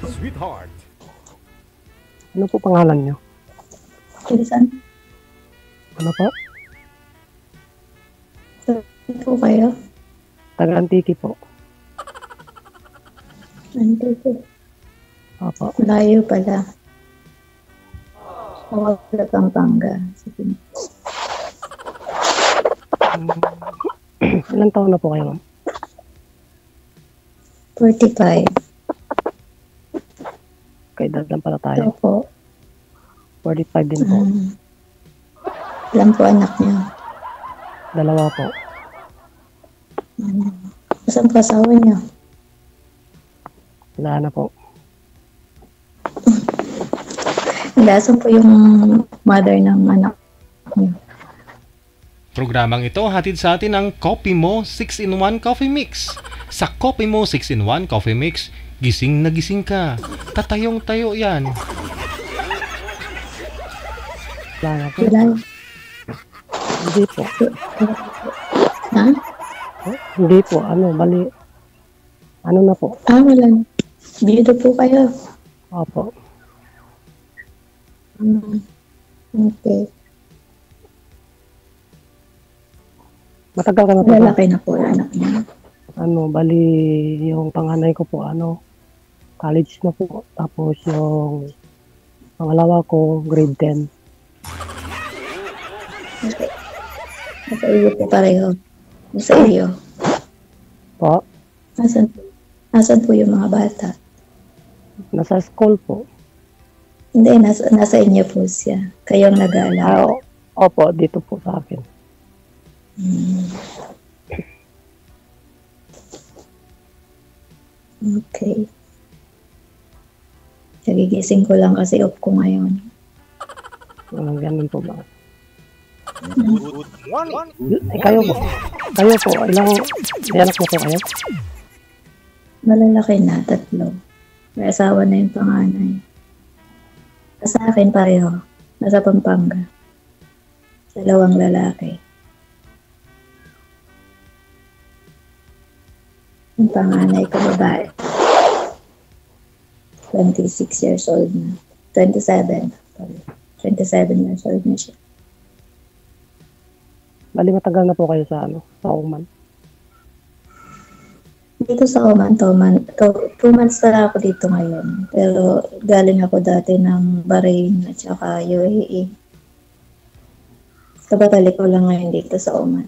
Sweetheart. Ano po pangalan nyo? Bilisan Ano po? po kayo. Taga-Antique po. Nandito. Opo. Malayo pala. Sa Pampanga. Sige. Ilang taon na po kayo, ma'am? 45. Kay edad lang pala Ito tayo. po. 45 din po. Ilan po anak niyo? 2 po. Saan po asawa niyo? Wala na po. Saan po yung mother ng anak niyo? Programang ito hatid sa atin ang Coffee Mo 6-in-1 Coffee Mix. Sa Coffee Mo 6-in-1 Coffee Mix, gising na gising ka. Tatayong-tayo yan. Wala na po. Wala. Hindi po. Ha? Hindi po. Bali. Ano na po? Wala. Biyudo po kayo. Opo. Okay. Matagal ka na po ba? Lalaki na po yung anak niya. Bali, yung panganay ko po, college na po. Tapos yung pangalawa ko, grade 10. Okay. Nasa iyo po pareho. Nasa iyo. Po, Nasaan po yung mga bata? nasa school po. Hindi, nasa inyo po siya. Kayong nag-aalaga. Opo, dito po sa akin. Okay. Nagigising ko lang kasi off ko ngayon. Ganun po ba? Kayo po. Kayo po, may anak mo po kayo? Malalaki na, 3. May asawa na yung panganay. Sa akin pareho. Nasa Pampanga. 2 lalaki. Yung panganay ko babae. 26 years old na. 27. 27 years old na siya. Bali, matagal na po kayo sa Oman. Dito sa Oman, 2 months na ako dito ngayon. Pero galing ako dati ng Bahrain at saka UAE. Kababalik ko lang ngayon dito sa Oman.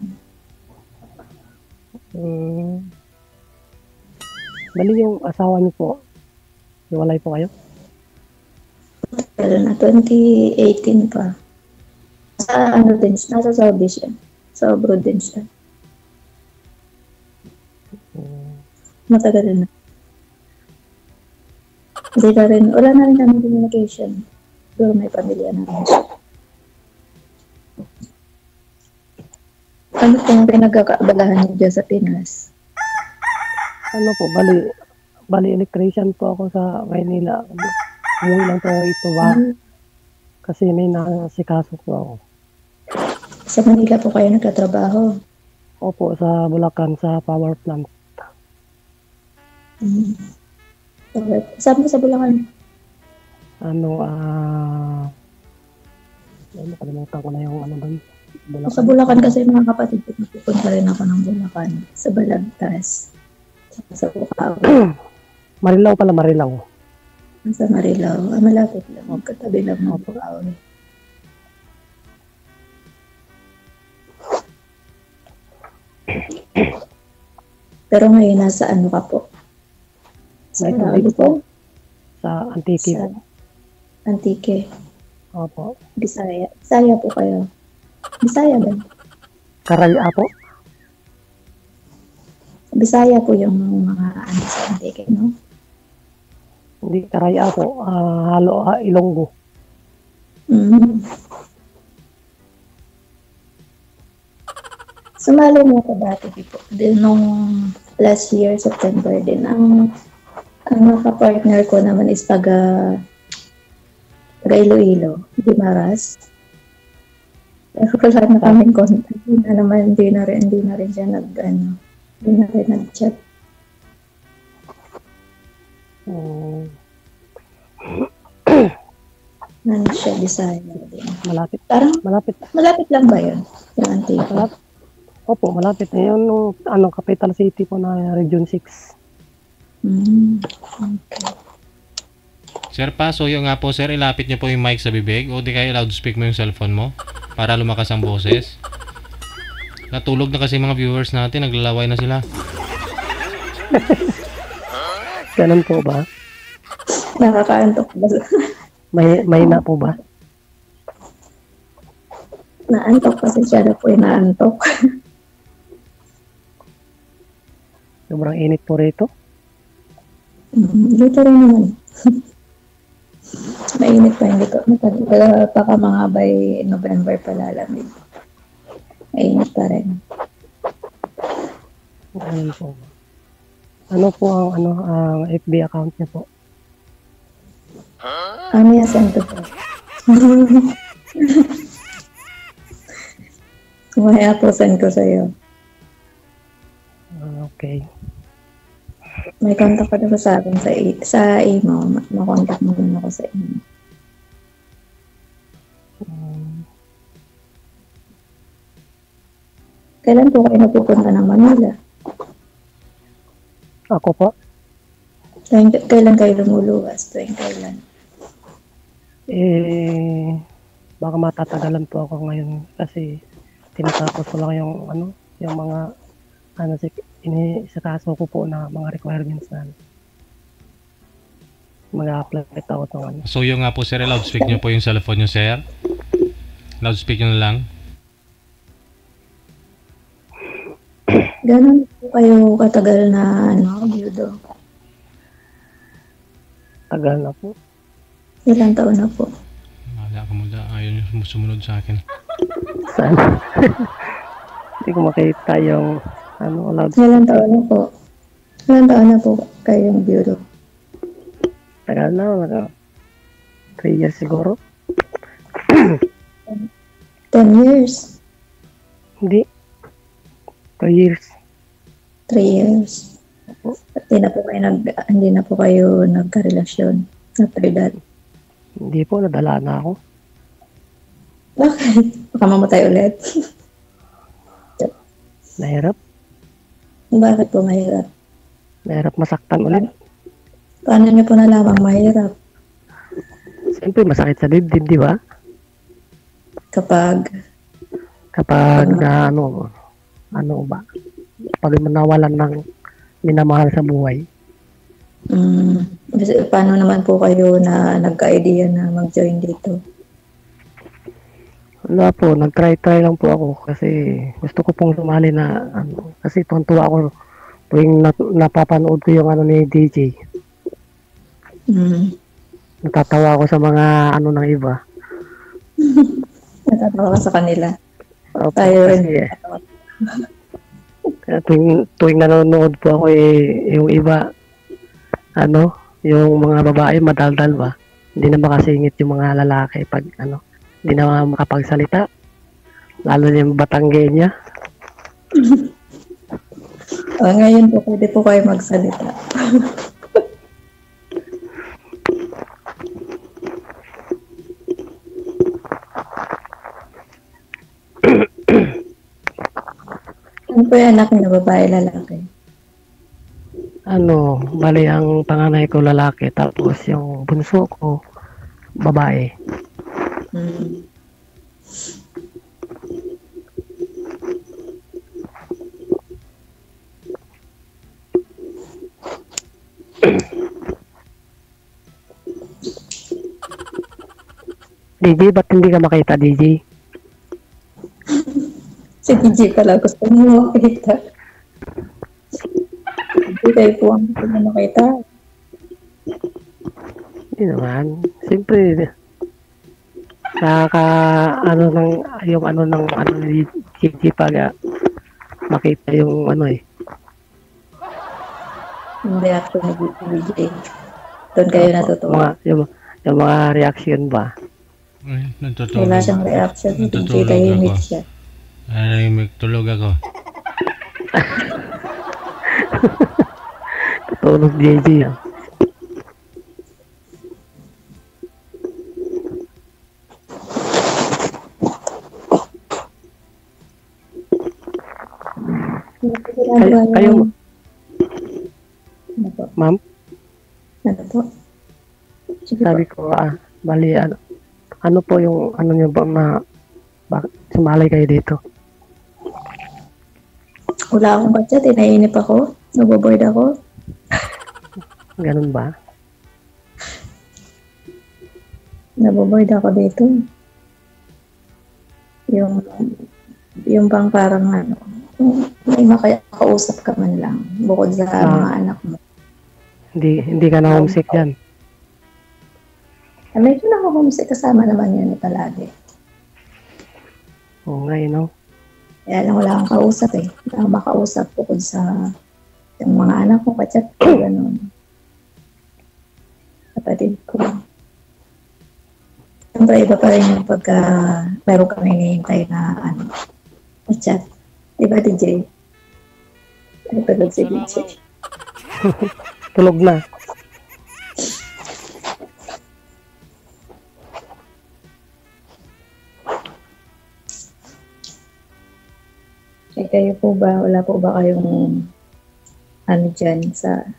Bali, yung asawa niyo po, hiwalay po kayo? Pero na 2018 pa. Nasa Saudi siya. Sa abroad din siya. Matagal na. Hindi na rin, wala na rin kami communication. Pero may pamilya na rin siya. Ano pong pinagkakaabalahan niyo dyan sa Pinas? Bali electrician po ako sa Maynila. Umuwi lang po ito ba? Kasi may nasikaso po ako. Sa Manila po kayo nagtatrabaho? Opo, sa Bulacan, sa power plant. Okay. Saan mo sa Bulacan? Nakalimutan ko na yung doon. Bulacan. Sa Bulacan kasi mga kapatid ko, pupunta rin ako ng Bulacan. Sa Balagtas. Sa Bukaw. Marilao pala, Marilao. Sa Marilao. Malapit lang. Magkatabi lang ng Bukaw. Pero ngayon, nasa ano ka po? Sa Dito po. Sa Antique. Sa Antique. Opo. Bisaya. Bisaya po kayo. Bisaya ba? Karaya po. Bisaya po yung mga ano sa Antique, no? Hindi Karaya po. Halo, Ilonggo. Sumali mo ako dati po. Nung last year, September din. Ang naka-partner ko naman is taga Iloilo, Guimaras. Pero wala na kaming contact. Hindi na rin siya nag-chat. Ano siya, Bisaya din. Malapit. Parang Malapit. malapit lang ba yun? Yung Antique. Malapit. Opo, malapit. Yun yung capital city po na Region 6. Okay. Sir Pasoyo nga po sir, ilapit niyo po yung mic sa bibig o di kaya loudspeak mo yung cellphone mo para lumakas ang boses. Natulog na kasi mga viewers natin, naglalaway na sila. Ganun po ba? Nakakaantok ba? May na po ba? Naantok kasi siya na po yung naantok. Sobrang init po rito. Dito rin naman. Mainit pa yung dito. Baka mga by November pa lalamig. Mainit pa rin. Ganun po. Ano po ang FB account niyo po? Ano yung send ko po? Kumaya po send ko sa'yo. Okay. May contact ka na ba sa akin sa email? Makontak mo din ako sa email. Kailan po kayo napupunta ng Manila? Ako po? Kailan kayo lumuluwas? Tuwing kailan? Baka matatagalan po ako ngayon kasi tinatapos ko lang yung mga inisakaso ko po na mga requirements na mag-a-apply ako ng So yung nga po sir, loudspeak niyo po yung cellphone niyo sir. Loudspeak niyo na lang. Ganon po kayo katagal na judo? tagal na po. Ilang taon na po? Wala ka mula, ayaw niyo sumunod sa akin. Saan? Hindi ko makita yung loud. Ilang taon na po? Ilang taon na po kayong bureau? Tagal na, 3 years siguro. 10 years? Hindi. 2 years. 3 years. Hindi na po kayo nagka-relasyon after that. Hindi po, nadala na ako. Bakit? Baka mamatay ulit. Nahirap. Bakit po mahirap? Nahirap masaktan ulit. Paano niyo po nalamang mahirap? Siyempre, masakit sa dibdib, di ba? Kapag na pag nawalan ng minamahal sa buhay. Paano naman po kayo na nagka-idea na mag-join dito? Wala po, nag-try lang po ako kasi gusto ko pong sumali na kasi tuwa ako tuwing napapanood ko yung ni DJ. Natatawa ako sa mga ng iba. Natatawa ka sa kanila. Opo, Tayo rin. Tuwing nanonood po ako yung iba yung mga babae madaldal ba, hindi na makasingit yung mga lalaki pag hindi na makapagsalita, lalo yung Batanggenya. Ngayon po pwede po kayo magsalita. Ano po yung anak niyo, babae, lalaki? Bali ang panganay ko lalaki, tapos yung bunso ko babae. DJ, ba't hindi ka makita, DJ? Si DJ pala gusto mo makita. Hindi kayo po ang gusto mo makita. Hindi naman. Siyempre, ni DJ pag makita yung Yung reaction ni DJ. Doon kayo natutuwa. Yung mga reaction ba? Ay, natutulog. Wala siyang reaction. DJ Natutulog tahimik ako. siya. Ay, magtulog ako. Tutulog DJ. ginagawa kayo, niyo? Ano po? ma'am, Ano po? Sige po. sabi ko, bali, ano po yung, ano nyo ba na, bakit sumali kayo dito? Wala akong katsa, tinainip ako. Naboboard ako. Ganun ba? Naboboard ako dito. Yung bang parang ano, may makausap ka man lang bukod sa mga anak mo. Hindi ka na homesick dyan. Medyo nakahomesick kasama naman yun palagi. Oo nga, no? Kaya lang wala akong kausap eh. Wala akong makausap bukod sa yung mga anak ko, kachat ko, gano'n. Kapatid ko. Siyempre, iba pa rin yung pagka meron kami hinihintay na chat. Diba, DJ? Ay, pagod si DJ. Tulog na. Eh, kayo po ba, wala po ba kayong dyan saan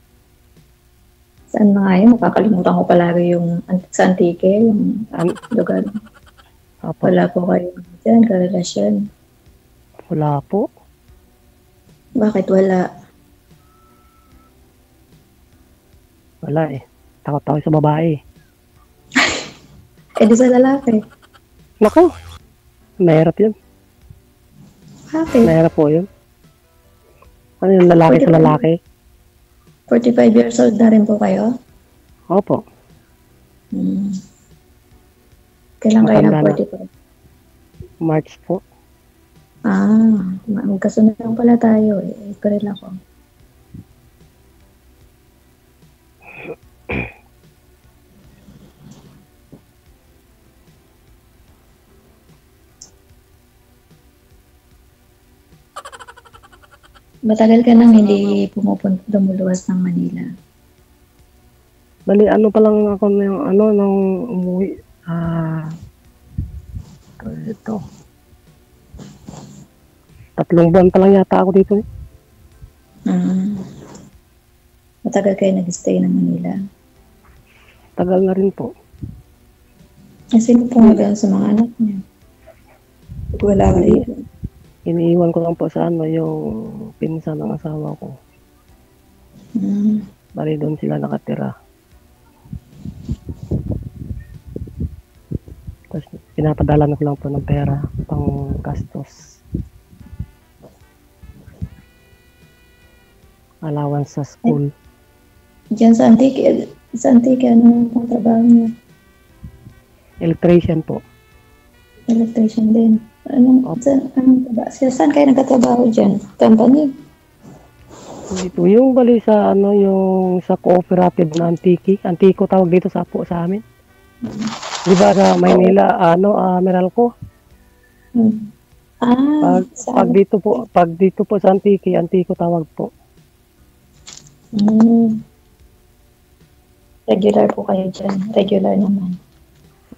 na nga yun? Makakalimutan ko palagi yung sa Antique, yung lugar. Apo. Wala po kayo dyan, karelasyon. Wala po. Bakit wala? Wala eh. Takot ako sa babae. Eh di sa lalaki. Naku! Mahirap yun. Bakit? Mahirap po yun. Ano yung lalaki sa lalaki? 45 years old na rin po kayo? Opo. Kailan kayo ng Matanda na. 45? March po. Magkasunod lang pala tayo eh. April ako. Matagal ka nang hindi pumupunta lumuluwas ng Manila. Bali, ano pa lang ako yung nung umuwi. Ito. 3 buwan pa lang yata ako dito. Matagal kayo nag-stay ng Manila. Tagal na rin po. Sino po nga sa mga anak niya? Wala kayo. Iniiwan ko lang po sa yung pinsan ng asawa ko. Bali, doon sila nakatira. Tapos, pinapadala na ko lang po ng pera pang gastos. Allowance sa school. Diyan sa Antique, ano ang trabaho niya? Electrician po. Electrician din. Saan kayo nagtatrabaho dyan? Company? Dito, yung bali sa yung sa cooperative na Antico tawag dito sa amin. Di ba sa Maynila, Meralco? Pag dito po sa Antico tawag po. Regular po kayo dyan. Regular naman.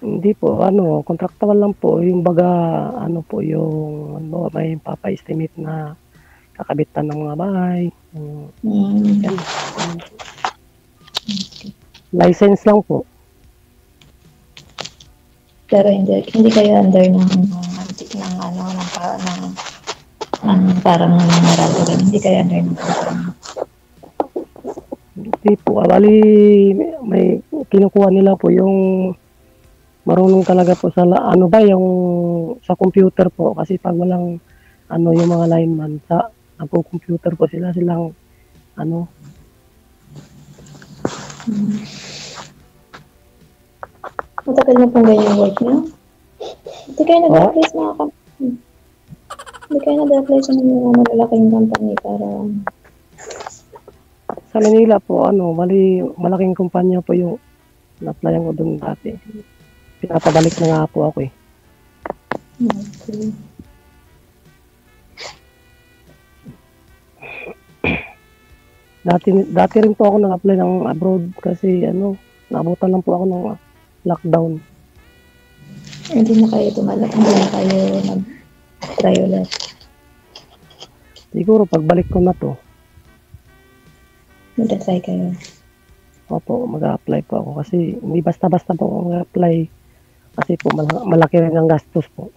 Hindi po, contractual lang po. Yung baga, yung may papa-estimate na kakabitan ng mga bahay. Yan. License lang po. Pero hindi kayo under ng parang Meralco. Hindi kayo under ng company. Hindi po, bali, may kinukuha nila po yung marunong talaga po sa yung sa computer po kasi pag walang yung mga lineman sa computer po silang Matagal na pong ganyan work niyo? Hindi kayo nag-apply sa mga company. Hindi kayo nag-apply sa mga malalaking company para sa Manila po bali malaking kumpanya po yung na-applyan ko doon dati. Pinapabalik na nga po ako eh. Okay. Dati rin po ako nag-apply ng abroad kasi naabutan lang po ako ng lockdown. Hindi na kayo nag-try ulit. Siguro pagbalik ko na to, Mag-try kayo. opo, mag-a-apply po ako kasi hindi basta-basta po ako mag-apply kasi po malaki rin ang gastos po.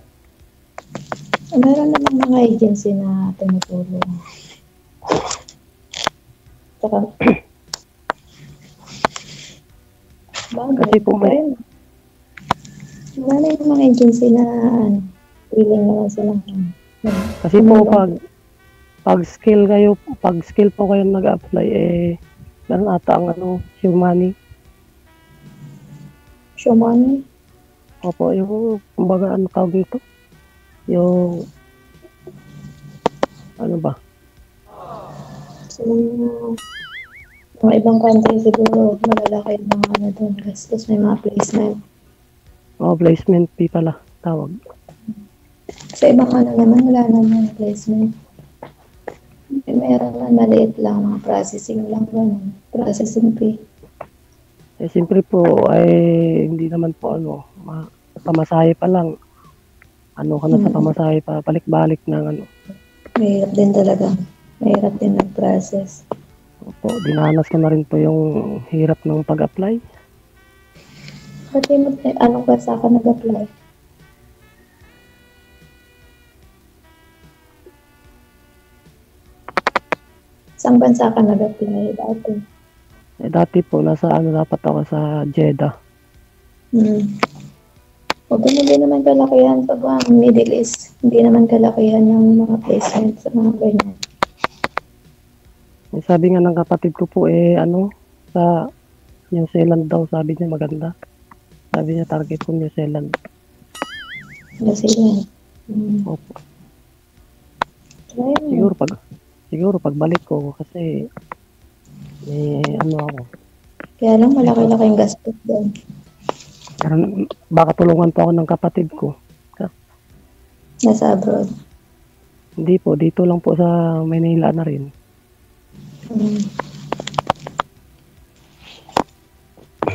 Meron namang mga agency na tumutulong. Tsaka, Kasi po may- wala yung mga agency na willing naman silang Kasi po pag skill po kayo nag-apply meron ata ang sure money. show money. Opo, yung kumbaga tawag dito? Yung ano ba? So, mga ibang country siguro malalaki yung mga doon. Gastos may mga placement. Placement fee pala tawag. Sa ibang naman, wala naman placement. Meron na maliit lang, mga processing lang ganun. Processing fee. Siyempre po ay hindi naman po pamasahe pa lang. Ka na sa pamasahe pa, balik-balik ng Mahirap din talaga. Mahirap din mag-process. Opo, dinanas ko na rin po yung hirap ng pag-apply. Pati mo, anong klasa ka nag-apply? Saan bansa ka nag-apply dati? Dati po, nasa dapat ako sa Jeddah. Huwag mo din naman kalakihan pag Middle East. Hindi naman kalakihan yung mga placement sa mga ganyan. Sabi nga ng kapatid ko po, sa New Zealand daw, sabi niya maganda. Sabi niya, target ko New Zealand. New Zealand. Opo. Try mo. Siguro pagbalik ko, kasi, ako. Kaya lang malaki-laki yung gastos doon. Pero baka tulungan po ako ng kapatid ko. Nasa abroad. Hindi po, dito lang po sa Manila na rin.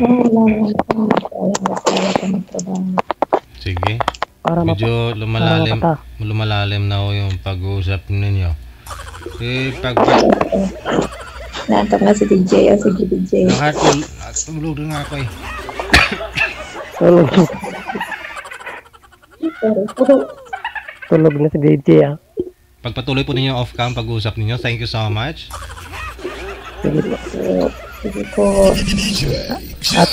Wala naman ako kaya ka magtrabaho. Sige. Para Medyo lumalalim na ho yung pag-uusap ninyo. Naantok na si DJ. Sige, DJ. Nakatulog na ako eh. Tulog na si DJ Pagpatuloy po ninyo off-cam pag-uusap ninyo. Thank you so much. Sige po. Sige po. At